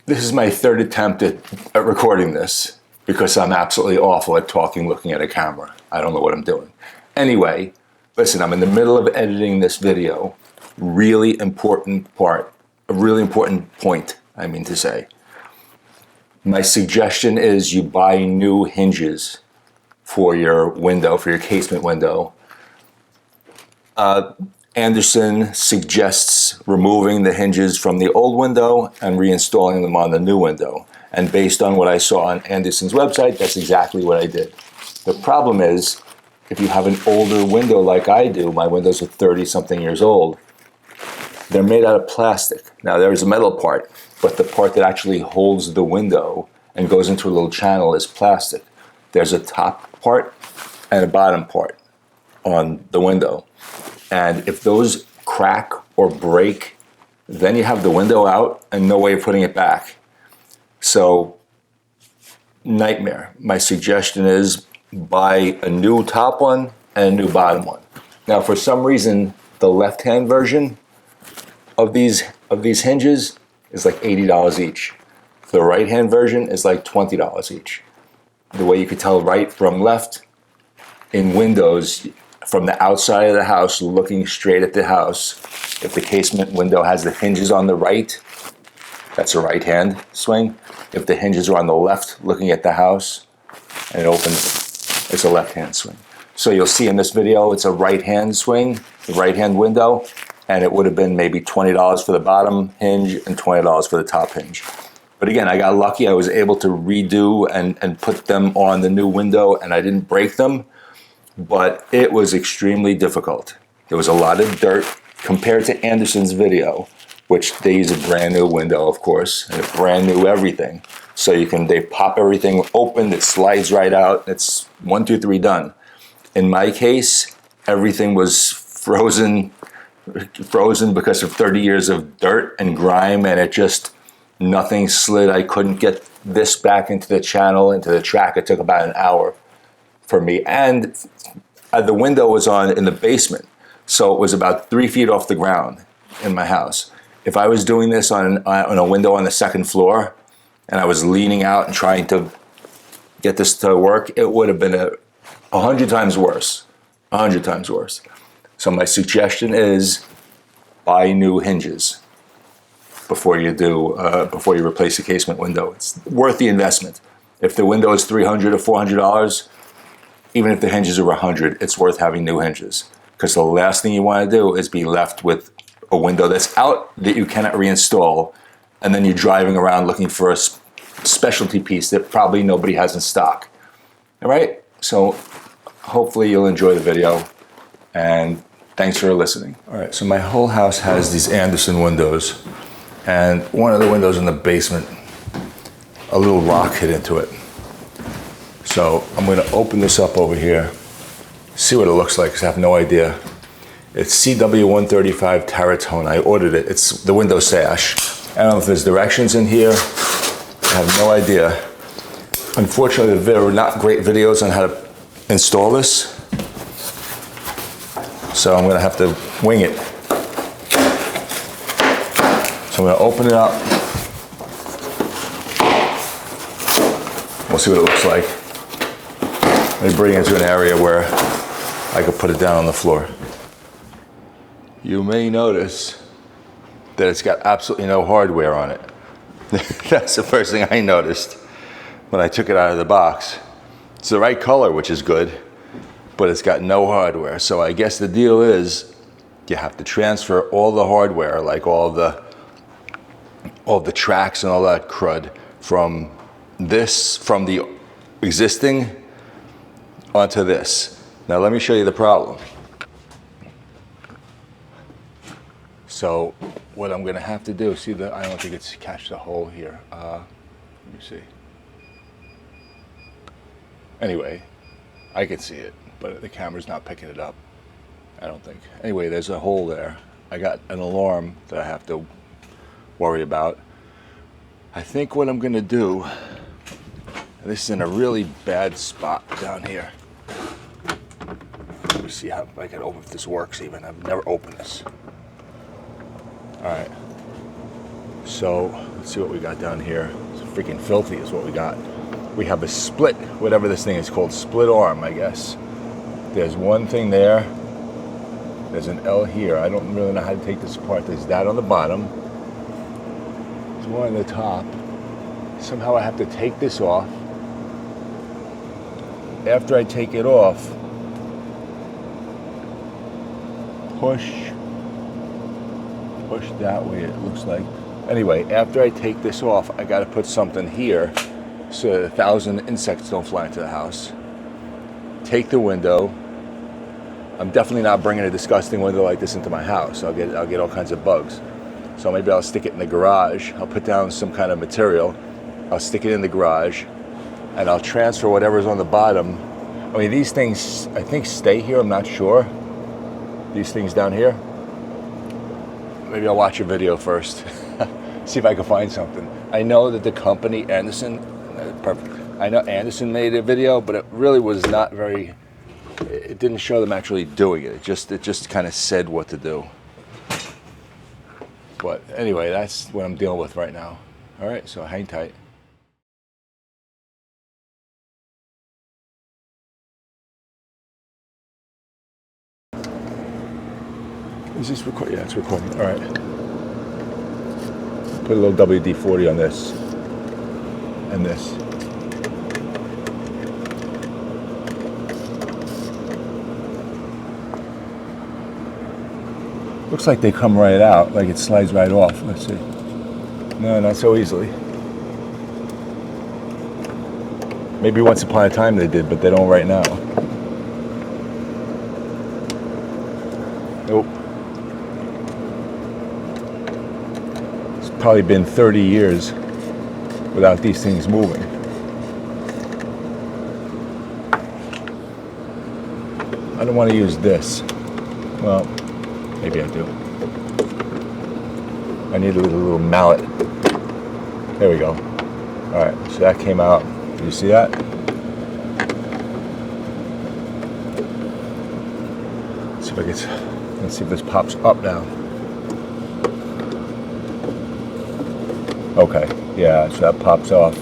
This is my third attempt at recording this because I'm absolutely awful at talking looking at a camera. I don't know what I'm doing. Anyway, listen, I'm in the middle of editing this video. Really important part, a really important point, I mean to say. My suggestion is you buy new hinges for your window, for your casement window. Anderson suggests removing the hinges from the old window and reinstalling them on the new window. And based on what I saw on Anderson's website, that's exactly what I did. The problem is, if you have an older window like I do, my windows are 30-something years old, they're made out of plastic. Now, there's a metal part, but the part that actually holds the window and goes into a little channel is plastic. There's a top part and a bottom part on the window. And if those crack or break, then you have the window out and no way of putting it back. So, nightmare. My suggestion is buy a new top one and a new bottom one. Now, for some reason, the left-hand version of these hinges is like $80 each. The right-hand version is like $20 each. The way you could tell right from left in windows, from the outside of the house, looking straight at the house, if the casement window has the hinges on the right, that's a right-hand swing. If the hinges are on the left, looking at the house, and it opens, it's a left-hand swing. So you'll see in this video, it's a right-hand swing, the right-hand window, and it would have been maybe $20 for the bottom hinge and $20 for the top hinge. But again, I got lucky. I was able to redo and put them on the new window, and I didn't break them. But it was extremely difficult. There was a lot of dirt compared to Anderson's video, which they use a brand new window, of course, and a brand new everything. So they pop everything open, it slides right out. It's 1, 2, 3 done. In my case, everything was frozen because of 30 years of dirt and grime, and nothing slid. I couldn't get this back into the channel, into the track. It took about an hour for me. And the window was in the basement, so it was about 3 feet off the ground in my house. If I was doing this on a window on the second floor, and I was leaning out and trying to get this to work, it would have been 100 times worse. 100 times worse. So my suggestion is buy new hinges before you replace the casement window. It's worth the investment. If the window is $300 or $400, even if the hinges are $100, it's worth having new hinges. Because the last thing you want to do is be left with a window that's out that you cannot reinstall, and then you're driving around looking for a specialty piece that probably nobody has in stock. All right? So hopefully you'll enjoy the video, and thanks for listening. All right, so my whole house has these Anderson windows, and one of the windows in the basement, a little rock hit into it. So I'm going to open this up over here, see what it looks like, because I have no idea. It's CW135 Taratone. I ordered it. It's the window sash. I don't know if there's directions in here. I have no idea. Unfortunately, there are not great videos on how to install this, so I'm going to have to wing it. So I'm going to open it up. We'll see what it looks like. Let me bring it into an area where I could put it down on the floor. You may notice that it's got absolutely no hardware on it. That's the first thing I noticed when I took it out of the box. It's the right color, which is good, but it's got no hardware. So I guess the deal is you have to transfer all the hardware, like all the tracks and all that crud from the existing onto this. Now let me show you the problem. So what I'm gonna have to do, I don't think it's catched the hole here. Let me see. Anyway, I can see it, but the camera's not picking it up, I don't think. Anyway, there's a hole there. I got an alarm that I have to worry about. I think what I'm gonna do, this is in a really bad spot down here. Let me see how I can open, if this works even. I've never opened this. All right. So let's see what we got down here. It's freaking filthy is what we got. We have a split, whatever this thing is called, split arm, I guess. There's one thing there. There's an L here. I don't really know how to take this apart. There's that on the bottom. There's one on the top. Somehow I have to take this off. After I take it off, push that way, it looks like. Anyway, after I take this off, I got to put something here so 1,000 insects don't fly into the house. Take the window. I'm definitely not bringing a disgusting window like this into my house. I'll get all kinds of bugs. So maybe I'll stick it in the garage. I'll put down some kind of material. I'll stick it in the garage, and I'll transfer whatever's on the bottom. I mean, these things, I think, stay here. I'm not sure. These things down here. Maybe I'll watch a video first. See if I can find something. I know that the company, Anderson, perfect. I know Anderson made a video, but it really was not very, it didn't show them actually doing it. It just kind of said what to do. But anyway, that's what I'm dealing with right now. All right, so hang tight. Is this recording? Yeah, it's recording. All right. Put a little WD-40 on this and this. Looks like they come right out, like it slides right off. Let's see. No, not so easily. Maybe once upon a time they did, but they don't right now. Nope. It's probably been 30 years without these things moving. I don't want to use this. Well, maybe I do. I need a little mallet. There we go. All right, so that came out. Do you see that? Let's see if I get. Let's see if this pops up now. Okay, yeah, so that pops off.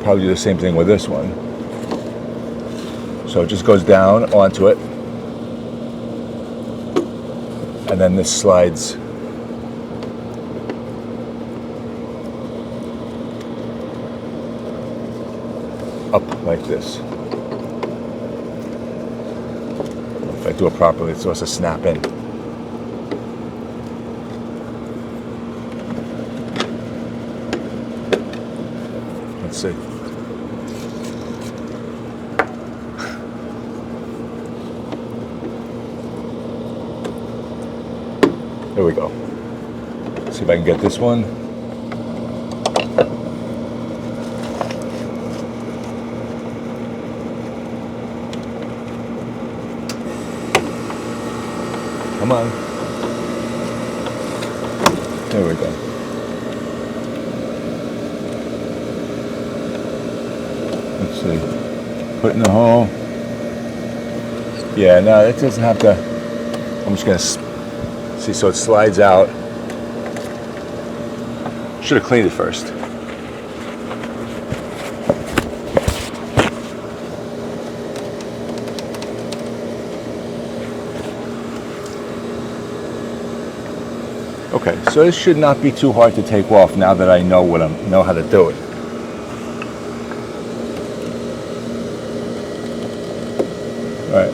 Probably do the same thing with this one. So it just goes down onto it. And then this slides up like this. If I do it properly, it's supposed to snap in. Let's see. There we go. See if I can get this one. Come on. There we go. Let's see. Put in the hole. Yeah, no, it doesn't have to. I'm just going to. See, so it slides out. Should have cleaned it first. Okay, so this should not be too hard to take off now that I know know how to do it. All right.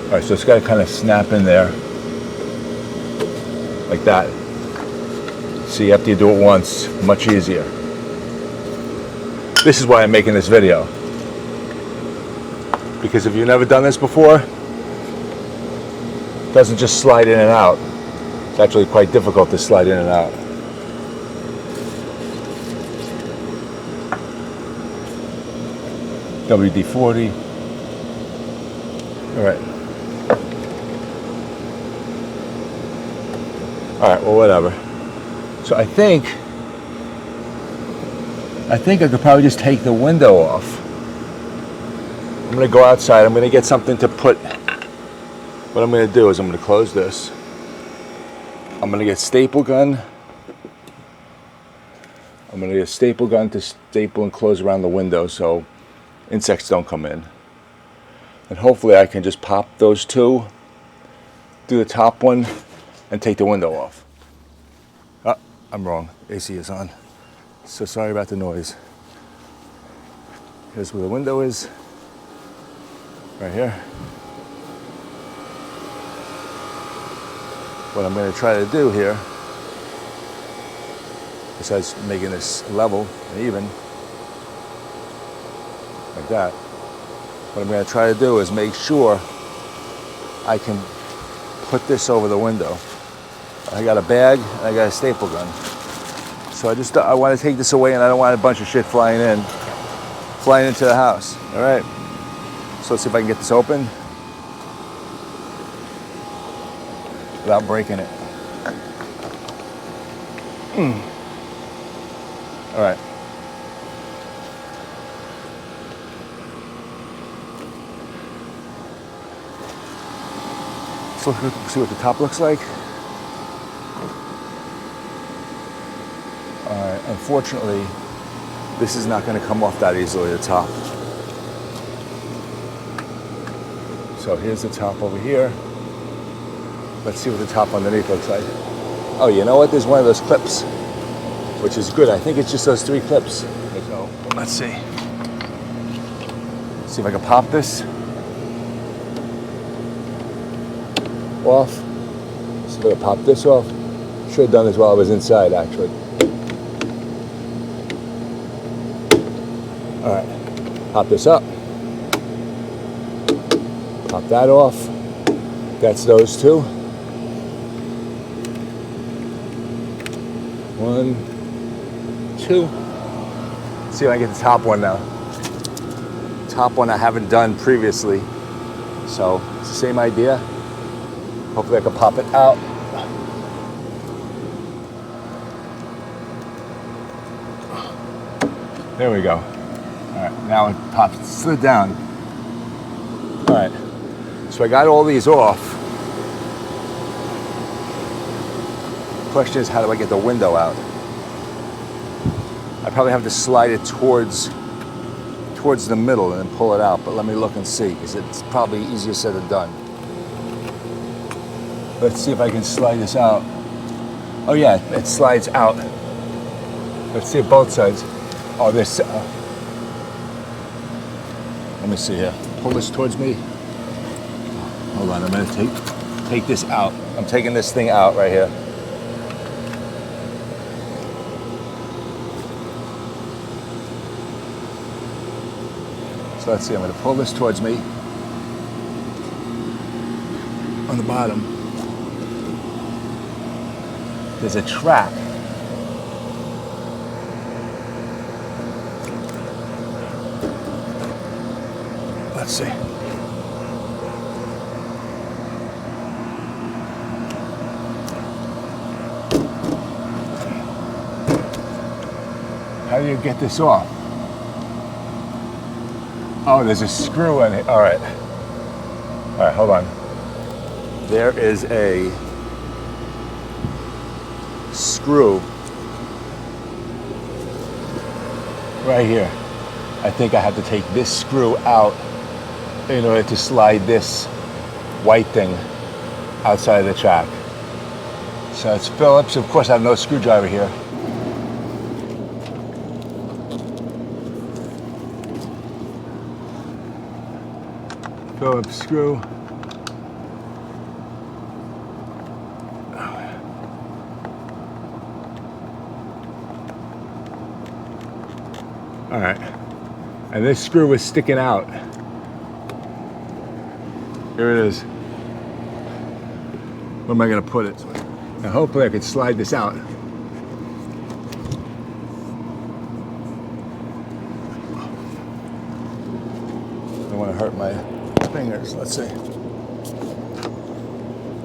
All right, so it's got to kind of snap in there, like that. See, after you do it once, much easier. This is why I'm making this video. Because if you've never done this before, it doesn't just slide in and out. It's actually quite difficult to slide in and out. WD-40. All right. All right, well, whatever. So I think I could probably just take the window off. I'm gonna go outside. I'm gonna get something to put. What I'm gonna do is I'm gonna close this. I'm gonna get staple gun. I'm gonna get a staple gun to staple and close around the window so insects don't come in. And hopefully I can just pop those two, do the top one, and take the window off. Oh, I'm wrong. AC is on. So sorry about the noise. Here's where the window is. Right here. What I'm going to try to do here, besides making this level and even, like that, what I'm going to try to do is make sure I can put this over the window. I got a bag and I got a staple gun. So I want to take this away, and I don't want a bunch of shit flying into the house. All right. So let's see if I can get this open without breaking it. All right. So let's see what the top looks like. All right. Unfortunately, this is not going to come off that easily, the top. So here's the top over here. Let's see what the top underneath looks like. Oh, you know what? There's one of those clips, which is good. I think it's just those 3 clips. So let's see. See if I can pop this off. See if I can pop this off. Should have done this while I was inside, actually. All right, pop this up. Pop that off. That's those 2. 1, 2. Let's see if I can get the top one now. Top one I haven't done previously. So it's the same idea. Hopefully I can pop it out. There we go. All right, now it pops, slid down. All right, so I got all these off. Question is, how do I get the window out? I probably have to slide it towards the middle and then pull it out, but let me look and see, because it's probably easier said than done. Let's see if I can slide this out. Oh yeah, it slides out. Let's see both sides. Oh, this. Let me see here. Pull this towards me. Hold on, I'm gonna take this out. I'm taking this thing out right here. So let's see, I'm gonna pull this towards me. On the bottom, there's a track. Let's see. How do you get this off? Oh, there's a screw in it. All right. All right, hold on. There is a screw right here. I think I have to take this screw out in order to slide this white thing outside of the track. So it's Phillips. Of course, I have no screwdriver here. Phillips screw. All right. And this screw is sticking out. Here it is. Where am I going to put it? And hopefully I can slide this out. I don't want to hurt my fingers. Let's see.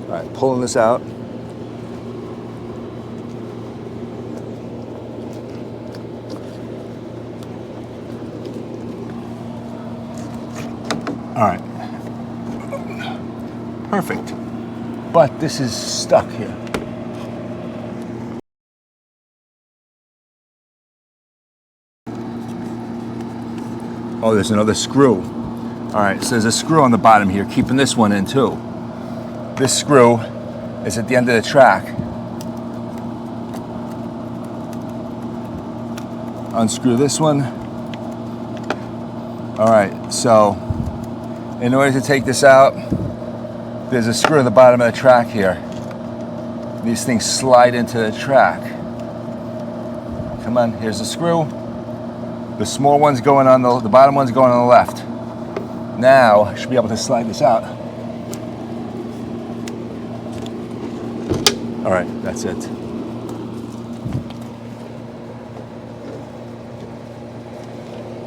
All right, pulling this out. All right. Perfect. But this is stuck here. Oh, there's another screw. All right, so there's a screw on the bottom here, keeping this one in too. This screw is at the end of the track. Unscrew this one. All right, so in order to take this out, there's a screw at the bottom of the track here. These things slide into the track. Come on, here's the screw. The small one's going on the bottom one's going on the left. Now, I should be able to slide this out. All right, that's it.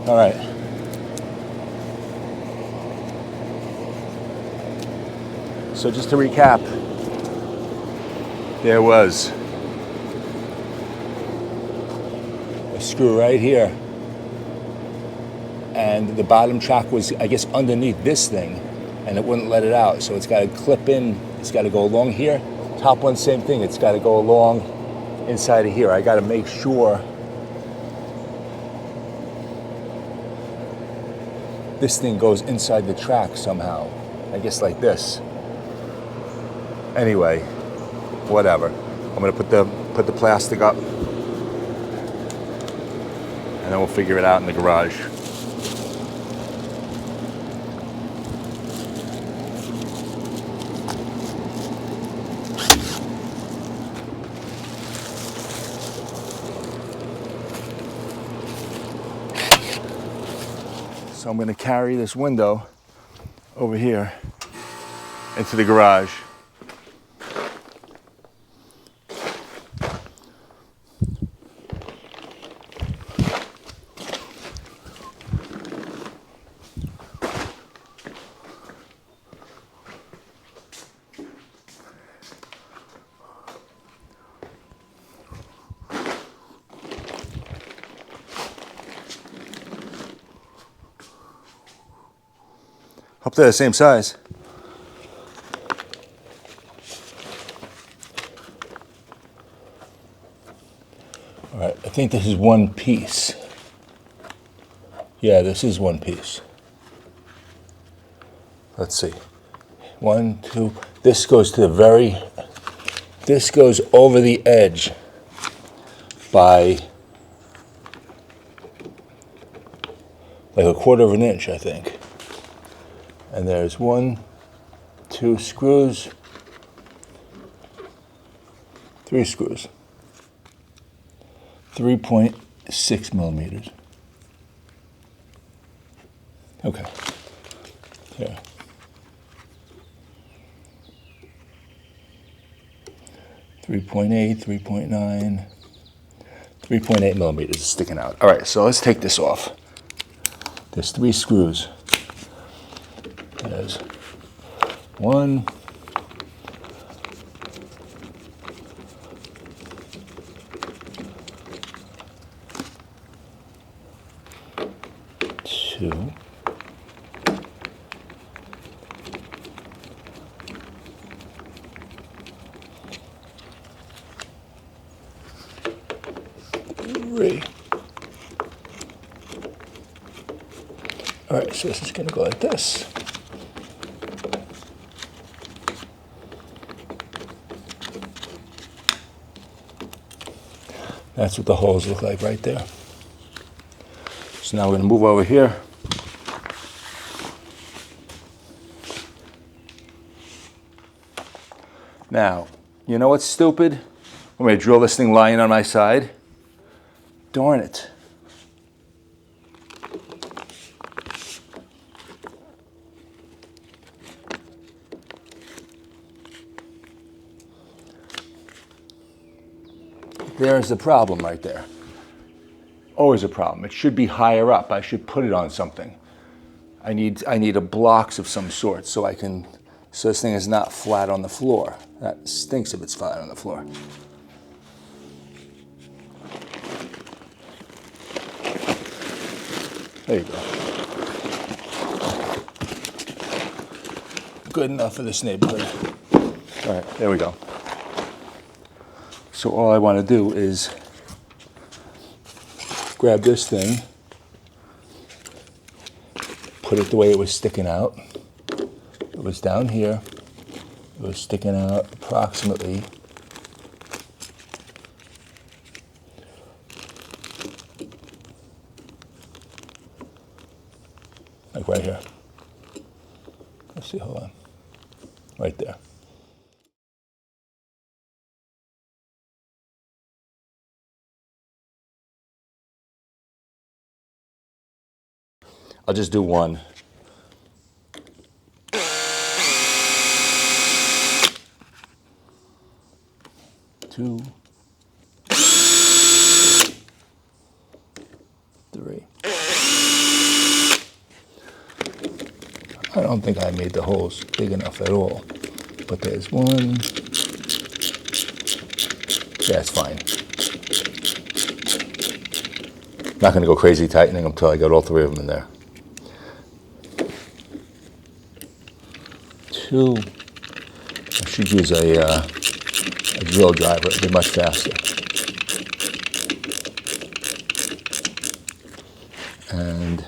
All right. So just to recap, there was a screw right here, and the bottom track was, I guess, underneath this thing, and it wouldn't let it out. So it's got to clip in, it's got to go along here. Top one, same thing, it's got to go along inside of here. I got to make sure this thing goes inside the track somehow. I guess like this. Anyway, whatever. I'm gonna put the plastic up, and then we'll figure it out in the garage. So I'm going to carry this window over here into the garage. Hope they're the same size. All right, I think this is one piece. Yeah, this is one piece. Let's see. 1, 2, this goes to the very, this goes over the edge by like 1/4 of an inch, I think. And there's 1, 2 screws, 3 screws, 3.6 millimeters. Okay, here. 3.8, 3.9, 3.8 millimeters is sticking out. All right, so let's take this off. There's 3 screws. There's 1, 2, 3. All right, so this is going to go like this. That's what the holes look like right there. So now we're going to move over here. Now, you know what's stupid? I'm going to drill this thing lying on my side. Darn it. There's the problem right there. Always a problem. It should be higher up. I should put it on something. I need a blocks of some sort so this thing is not flat on the floor. That stinks if it's flat on the floor. There you go. Good enough for this neighborhood. All right, there we go. So all I want to do is grab this thing put it the way it was sticking out. It was down here. It was sticking out approximately like right here. Let's see, hold on. Right there. I'll just do one. Two. Three. I don't think I made the holes big enough at all, but there's one. That's fine. Not going to go crazy tightening them until I get all three of them in there. Two. I should use a drill driver. It'll be much faster. And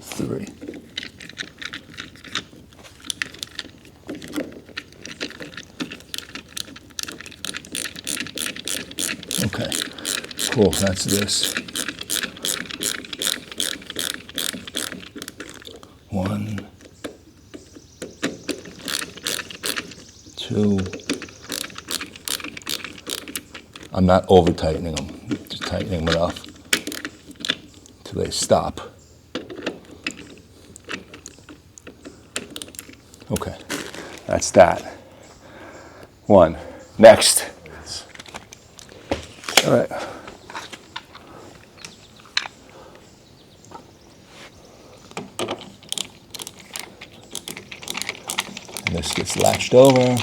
three. Okay, cool, that's this. One, two. I'm not over tightening them, just tightening them enough till they stop. Okay, that's that. One. Next. All right. And this gets latched over.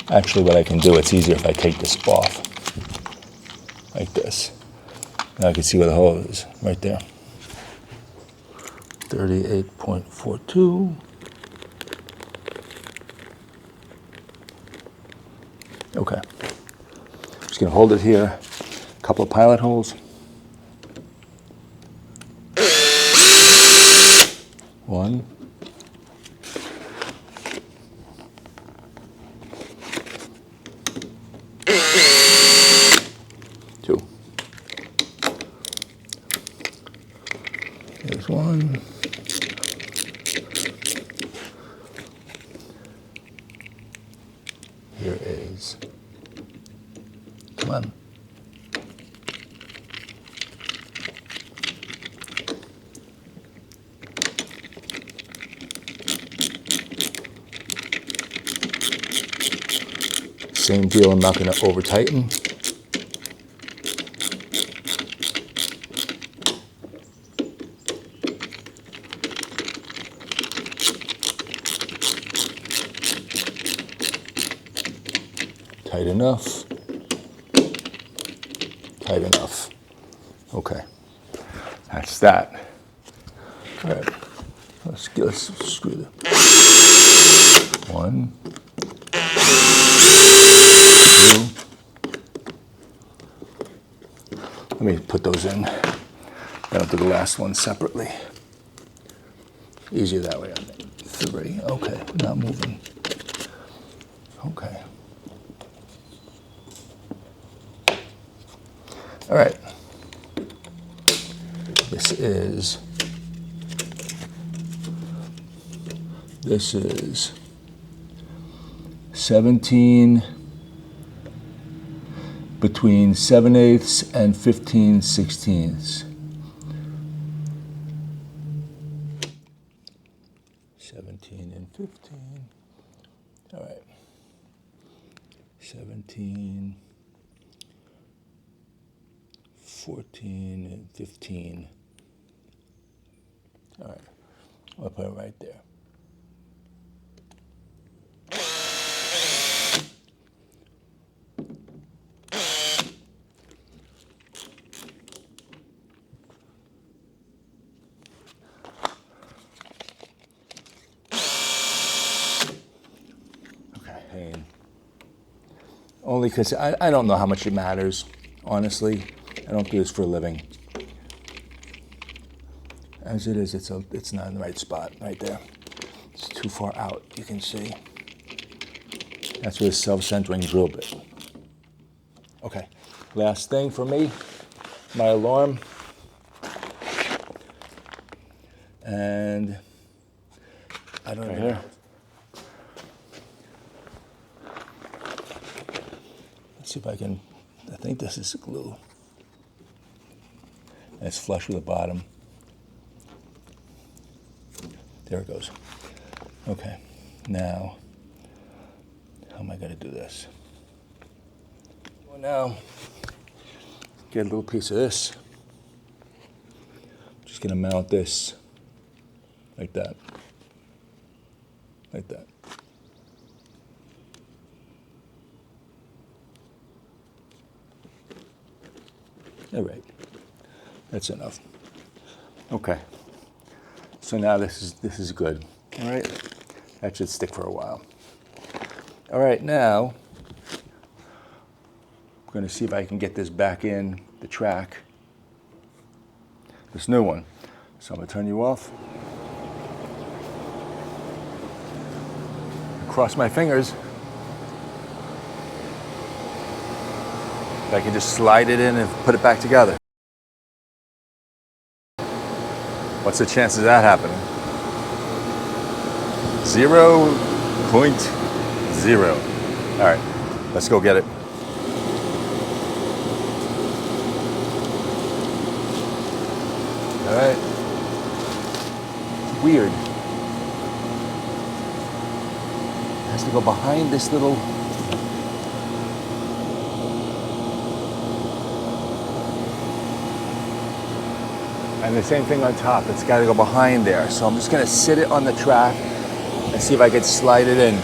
Actually, what I can do, it's easier if I take this off, like this. Now I can see where the hole is, right there. 38.42. Okay. Just gonna hold it here. A couple of pilot holes. One. Two. There's one. Here is. Come on. Same deal, I'm not going to over tighten. Tight enough. Tight enough. Okay, that's that. All right, let's screw them. One. Two. Let me put those in. Then I'll do the last one separately. Easier that way. Three. Okay, not moving. Okay. All right. This is 17 between 7/8 and 15/16. 17 and 15. All right. 17, 14, and 15. All right. I'll put it right there. Okay, hang only because I don't know how much it matters, honestly. I don't do this for a living. As it is, it's not in the right spot right there. It's too far out, you can see. That's with a self-centering drill bit. Okay, last thing for me, my alarm. And I don't know. Let's see if I can, I think this is glue. And it's flush with the bottom. There it goes. Okay, now, how am I gonna do this? Well, now, get a little piece of this. Just gonna mount this like that. Like that. All right, that's enough. Okay, so now this is good. All right, that should stick for a while. All right, now I'm going to see if I can get this back in the track, this new one. So I'm going to turn you off. Cross my fingers. I can just slide it in and put it back together. What's the chances of that happening? 0.0. All right, let's go get it. All right. Weird. It has to go behind this little. And the same thing on top, it's got to go behind there. So I'm just going to sit it on the track and see if I can slide it in.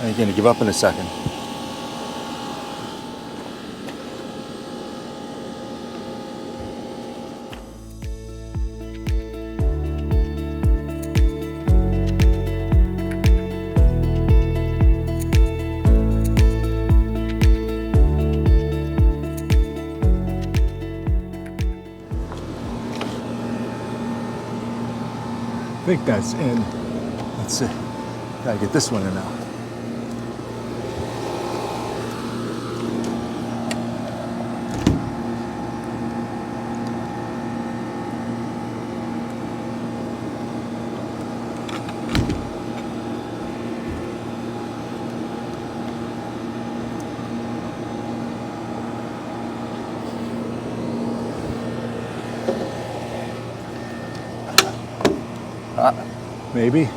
You're going to give up in a second. I think that's in. Let's see. Gotta get this one in now. Maybe.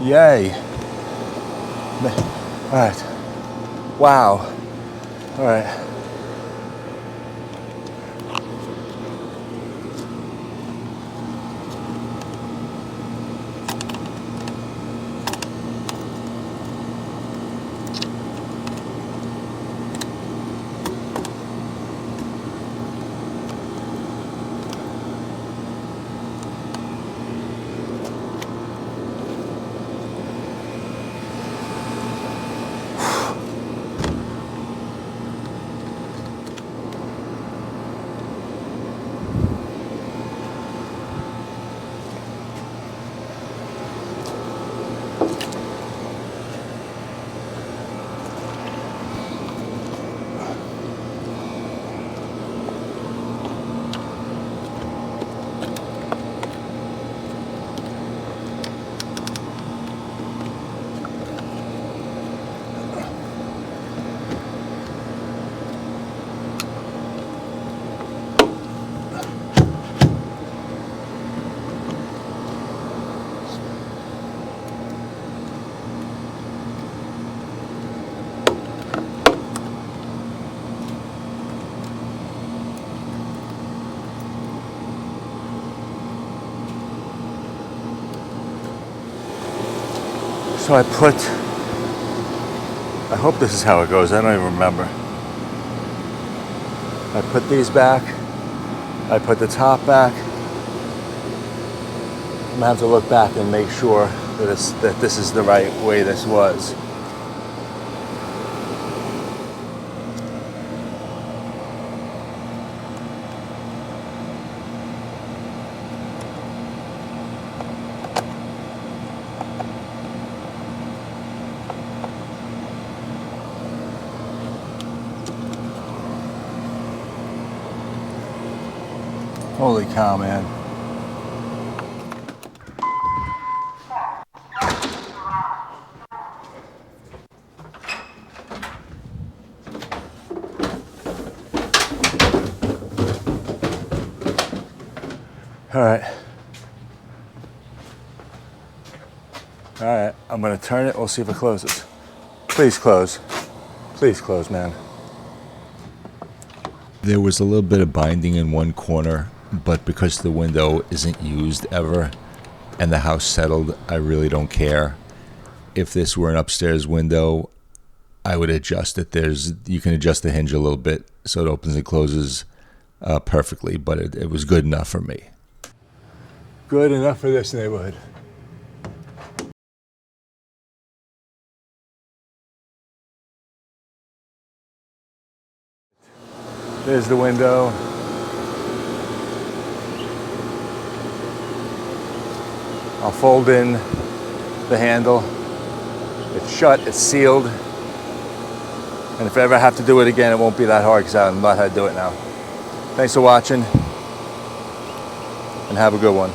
Yay. All right. Wow. All right. So I hope this is how it goes, I don't even remember. I put these back, I put the top back. I'm gonna have to look back and make sure that this is the right way this was. Holy cow, man. All right, I'm gonna turn it, we'll see if it closes. Please close. Please close, man. There was a little bit of binding in one corner, but because the window isn't used ever and the house settled, I really don't care. If this were an upstairs window, I would adjust it. You can adjust the hinge a little bit so it opens and closes perfectly, but it was good enough for me. Good enough for this neighborhood. There's the window. I'll fold in the handle. It's shut, it's sealed. And if I ever have to do it again, it won't be that hard because I know how to do it now. Thanks for watching and have a good one.